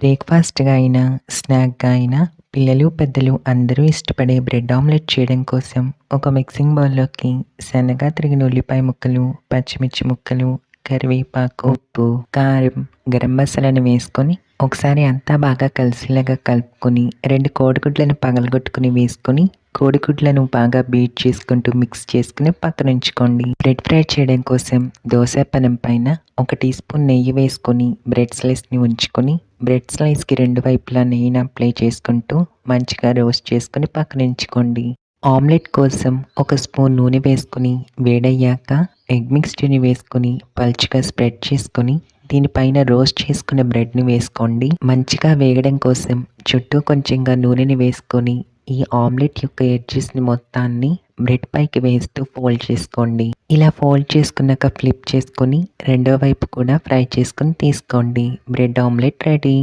బ్రేక్‌ఫాస్ట్‌గా అయినా, స్నాక్‌గా అయినా పిల్లలు, పెద్దలు అందరూ ఇష్టపడే బ్రెడ్ ఆమ్లెట్ చేయడం కోసం ఒక మిక్సింగ్ బౌల్‌లోకి సన్నగా తరిగిన ఉల్లిపాయ ముక్కలు, పచ్చిమిర్చి ముక్కలు, కరివేపాకు, ఉప్పు, కారం, గరం మసాలాను వేసుకొని ఒకసారి అంతా బాగా కలిసేలాగా కలుపుకొని 2 కోడిగుడ్లను పగలగొట్టుకొని వేసుకొని కోడిగుడ్లను బాగా బీట్ చేసుకుంటూ మిక్స్ చేసుకుని పక్కనుంచుకోండి. బ్రెడ్ ఫ్రై చేయడం కోసం దోస పెనం పైన 1 టీ స్పూన్ నెయ్యి వేసుకొని బ్రెడ్ స్లైస్‌ని ఉంచుకొని బ్రెడ్ స్లైస్‌కి 2 వైపులా నెయ్యిని అప్లై చేసుకుంటూ మంచిగా రోస్ట్ చేసుకొని పక్కనుంచుకోండి. ఆమ్లెట్ కోసం 1 స్పూన్ నూనె వేసుకొని వేడయ్యాక ఎగ్ మిక్స్చర్‌ని వేసుకొని పల్చగా స్ప్రెడ్ చేసుకొని దీనిపైన రోస్ట్ చేసుకున్న బ్రెడ్‌ని వేసుకోండి. మంచిగా వేగడం కోసం చుట్టూ కొంచెంగా నూనెని వేసుకొని ఈ ఆమ్లెట్ యొక్క ఎడ్జెస్‌ని మొత్తాన్ని బ్రెడ్ పైకి వేస్తూ ఫోల్డ్ చేసుకోండి. ఇలా ఫోల్డ్ చేసుకున్నాక ఫ్లిప్ చేసుకొని రెండో వైపు కూడా ఫ్రై చేసుకొని తీసుకోండి. Bread omelette ready.